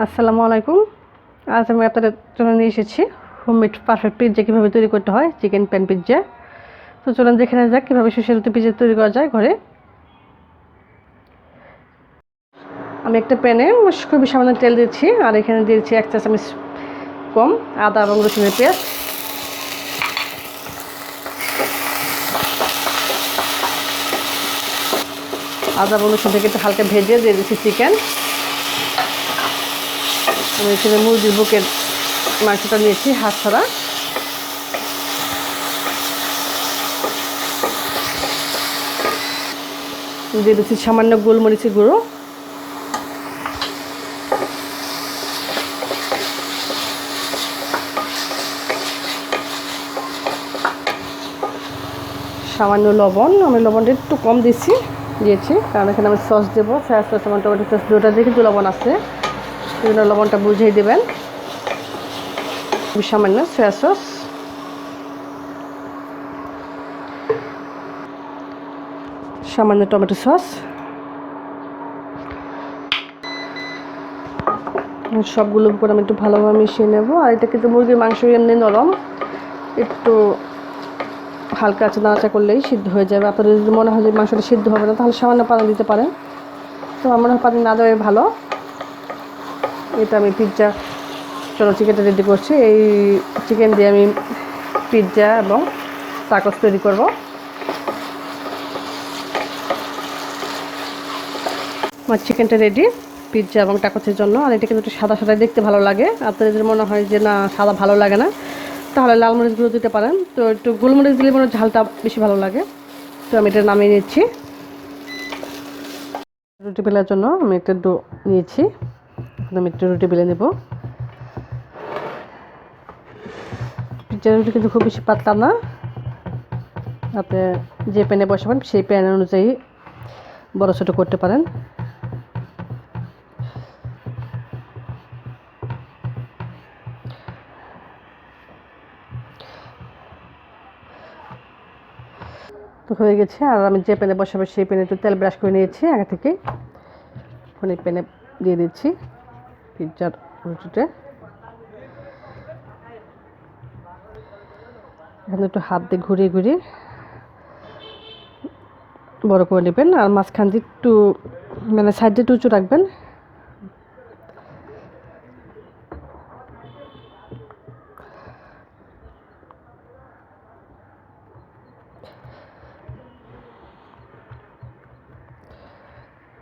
আসসালামু আলাইকুম। আজ আমি আপনাদের জন্য নিয়ে এসেছি হোমমেড পারফেক্ট পিৎজা কীভাবে তৈরি করতে হয়, চিকেন প্যান পিৎজা। তো চলুন দেখে নেওয়া যাক কীভাবে সুস্বাদু পিৎজা তৈরি করা যায় ঘরে। আমি একটা প্যানে খুবই সামান্য তেল দিচ্ছি, আর এখানে দিয়েছি 1 চা চামচ কম আদা এবং রসুনের পেস্ট। আদা এবং রসুন থেকে একটু হালকা ভেজে দিয়ে দিচ্ছি চিকেন। আমি এখানে মুরগির বুকের মাংসটা নিয়েছি হাত ছাড়া। দিয়ে দিচ্ছি সামান্য গোলমরিচের গুঁড়ো, সামান্য লবণ। আমি লবণটা একটু কম দিয়েছি কারণ এখানে আমি সস দেবো, সয়া সস এবং টমেটো সস দুটো দিয়ে কিন্তু লবণ আছে, সেই জন্য লবণটা বুঝিয়ে দেবেন। সামান্য সয়া সস, সামান্য টমেটো সস, সবগুলো উপর আমি একটু ভালোভাবে মিশিয়ে নেব। আর এটা কিন্তু মুরগির মাংস এমনি নরম, একটু হালকা আছে নাড়াচা করলেই সিদ্ধ হয়ে যাবে। আপনাদের যদি মনে হয় যে মাংসটা সিদ্ধ হবে না, তাহলে সামান্য পানি দিতে পারেন। তো আমার পানি না দেওয়াই ভালো। এটা আমি পিৎজা চিকেনটা রেডি করছি। এই চিকেন দিয়ে আমি পিৎজা এবং টাকোস তৈরি করব। আমার চিকেনটা রেডি পিৎজা এবং টাকোসের জন্য। আর এটা কিন্তু একটু সাদা সাদা দেখতে ভালো লাগে। আপনাদের যদি মনে হয় যে না সাদা ভালো লাগে না, তাহলে লাল মরিচ গুঁড়ো দিতে পারেন। তো একটু গোলমরিচ দিলে মনে ঝালটা বেশি ভালো লাগে। তো আমি এটা নামিয়ে নিচ্ছি। রুটি বেলার জন্য আমি একটা ডো নিয়েছি, আমি একটু রুটি বেলে নেব। পিৎজা রুটি কিন্তু খুব বেশি পাতলা না, আপনি যে প্যানে বসাবেন সেই প্যান অনুযায়ী বড় ছোটো করতে পারেন। তো হয়ে গেছে। আর আমি যে প্যানে বসাবো সেই প্যানে একটু তেল ব্রাশ করে নিয়েছি আগে থেকে। এখন এই প্যানে দিয়ে দিচ্ছি পিৎজার রুটিটা। এখানে একটু হাত দিয়ে ঘুরিয়ে ঘুরিয়ে বড় করে নেবেন। আর মাঝখান দিয়ে একটু মানে সাইড দিয়ে একটু উঁচু রাখবেন।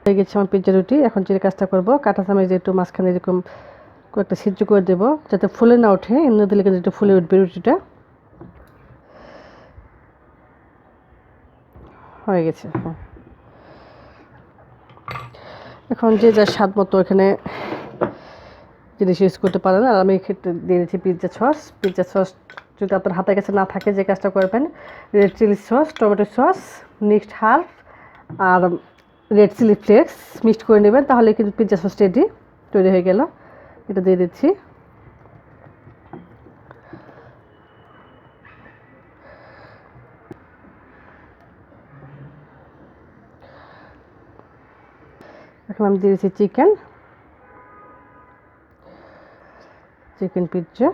হয়ে গেছে আমার পিৎজা রুটি। এখন যে কাজটা করবো, কাঁটা চামচ দিয়ে একটু মাঝখানে এরকম কয়েকটা ছিদ্র করে দেবো, যাতে ফুলে না ওঠে। এমনি দিলে কিন্তু একটু ফুলে উঠবে রুটিটা। হয়ে গেছে। এখন যে যার স্বাদ মতো এখানে জিনিস ইউজ করতে পারেন। আর আমি ক্ষেত্রে দিয়ে দিচ্ছি পিৎজা সস যদি আপনার হাতের কাছে না থাকে, যে কাজটা করবেন, red chilli sauce, tomato sauce mixed half আর রেড চিলি ফ্লেক্স মিক্সড করে নেবেন, তাহলে কিন্তু পিৎজা সস রেডি তৈরি হয়ে গেল। এটা দিয়ে দিচ্ছি। এখন আমি দিয়ে দিচ্ছি চিকেন পিৎজা।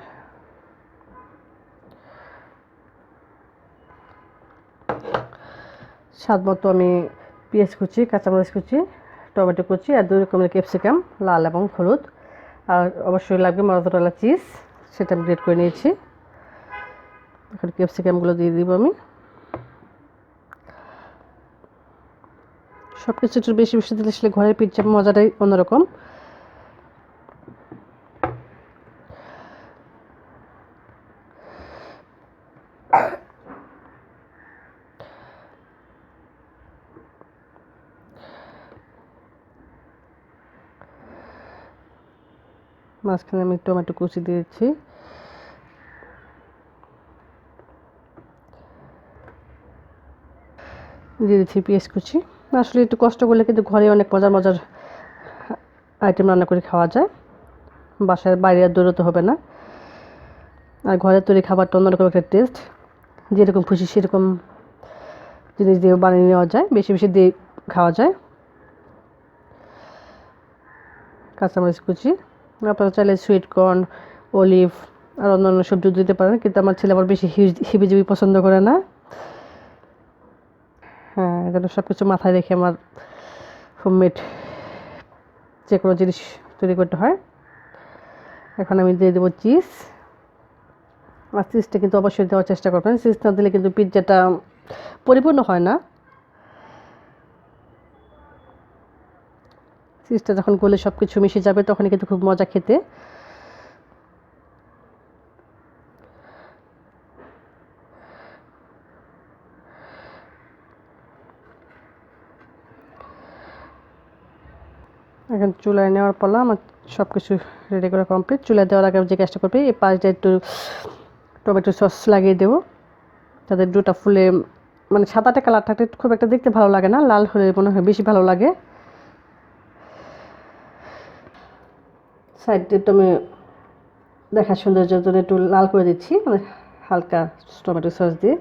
স্বাদ মতো আমি পেঁয়াজ কুচি, কাঁচামরিচ কুচি, টমেটো কুচি আর 2 রকমের ক্যাপসিকাম, লাল এবং হলুদ। আর অবশ্যই লাগবে মজারেলা চিজ, সেটা আমি গ্রেট করে নিয়েছি। এখন ক্যাপসিকামগুলো দিয়ে দিব আমি। সব কিছু একটু বেশি বেশি দিলে আসলে ঘরের পিৎজা মজাটাই অন্যরকম। মাঝখানে আমি টমেটো কুচি দিয়েছি। দিয়ে দিচ্ছি পেঁয়াজ কুচি। আসলে একটু কষ্ট করলে কিন্তু ঘরে অনেক মজার মজার আইটেম রান্না করে খাওয়া যায়, বাসায় বাইরে আর দৌড়তে হবে না। আর ঘরের তৈরি খাবারটা অন্যরকম একটা টেস্ট। যেরকম খুশি সেরকম জিনিস দিয়ে বানিয়ে নেওয়া যায়, বেশি বেশি দিয়ে খাওয়া যায়। কাঁচামরিচ কুচি, আপনারা চাইলে সুইট কর্ন, অলিভ আর অন্যান্য সবজি দিতে পারেন, কিন্তু আমার ছেলে আবার বেশি হিবিজিবি পছন্দ করে না। হ্যাঁ, এজন্য সব কিছু মাথায় রেখে আমার হোমমেড যে কোনো জিনিস তৈরি করতে হয়। এখন আমি দিয়ে দেবো চিজ। আর চিজটা কিন্তু অবশ্যই দেওয়ার চেষ্টা করবেন, চিজ না দিলে কিন্তু পিৎজাটা পরিপূর্ণ হয় না। চিজটা যখন গলে সব কিছু মিশে যাবে তখনই কিন্তু খুব মজা খেতে। এখন চুলায় নেওয়ার পালা। আমার সব কিছু রেডি করা কমপ্লিট। চুলায় দেওয়ার আগে যে কাজটা করবে, এই পাশ দিয়ে একটু টমেটো সস লাগিয়ে দেবো, যাতে ডোটা ফুলে মানে সাদাটা কালার থাকলে খুব একটা দেখতে ভালো লাগে না, লাল হলে মনে হয় বেশি ভালো লাগে। সাইড দিয়ে আমি দেখার সৌন্দর্যের জন্য একটু লাল করে দিচ্ছি, মানে হালকা টমেটো সস দিয়ে।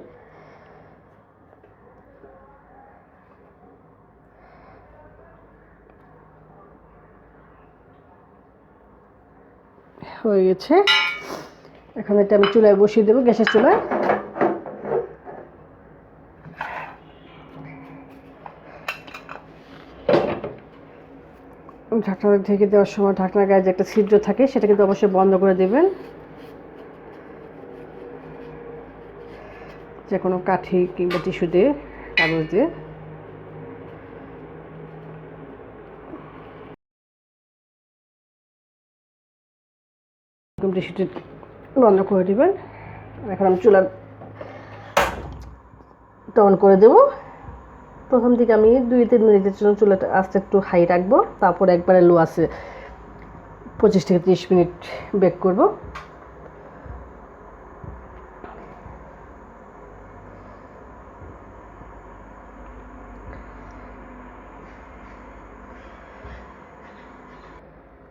হয়ে গেছে। এখন এটা আমি চুলায় বসিয়ে দেবো, গ্যাসের চুলায়। ঢাকনা ঢেকে দেওয়ার সময় ঢাকনার গায়ে যে একটা ছিদ্র থাকে সেটা কিন্তু অবশ্যই বন্ধ করে দেবেন। যে কোনো কাঠি কিংবা টিস্যু দিয়ে, কাগজ দিয়ে। টিস্যুটি বন্ধ করে দেবেন। এখন আমি চুলা অন করে দেবো। প্রথম দিকে আমি 2-3 মিনিটের জন্য চুলাটা আস্তে একটু হাই রাখবো, তারপর একবারে লো আছে 25 থেকে 30 মিনিট বেক করব।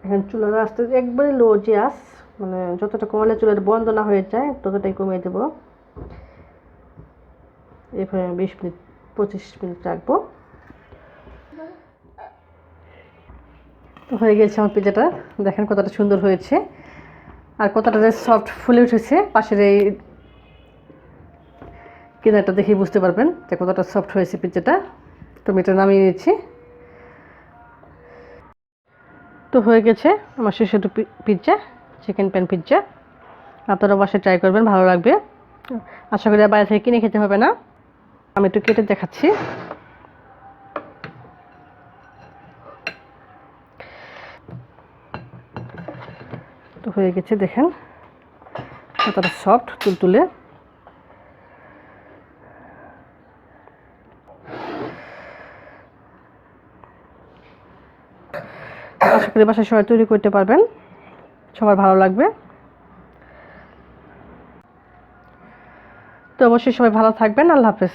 এখন চুলার আস্তে একবারে লো যে আঁচ, মানে যতটা কমালে চুলাটা বন্ধ না হয়ে যায় ততটাই কমিয়ে দেবো। এভাবে 20-25 মিনিট রাখবো। তো হয়ে গেছে আমার পিৎজাটা। দেখেন কতটা সুন্দর হয়েছে আর কতটা সফট ফুলে উঠেছে। পাশের এই কিনারটা দেখেই বুঝতে পারবেন যে কতটা সফট হয়েছে পিৎজাটা। তো আমি এটা নামিয়ে নিচ্ছি। তো হয়ে গেছে আমার সুস্বাদু পিৎজা, চিকেন প্যান পিৎজা। আপনারা বাসায় ট্রাই করবেন, ভালো লাগবে। আশা করি বাইরে থেকে কিনে খেতে হবে না। আমি একটু কেটে দেখাচ্ছি। তো হয়ে গেছে, দেখেন কতটা সফট তুলতুলে। আশা করি বাসায় সবাই তৈরি করতে পারবেন, সবার ভালো লাগবে। তো অবশ্যই সবাই ভালো থাকবেন। আল্লাহ হাফেজ।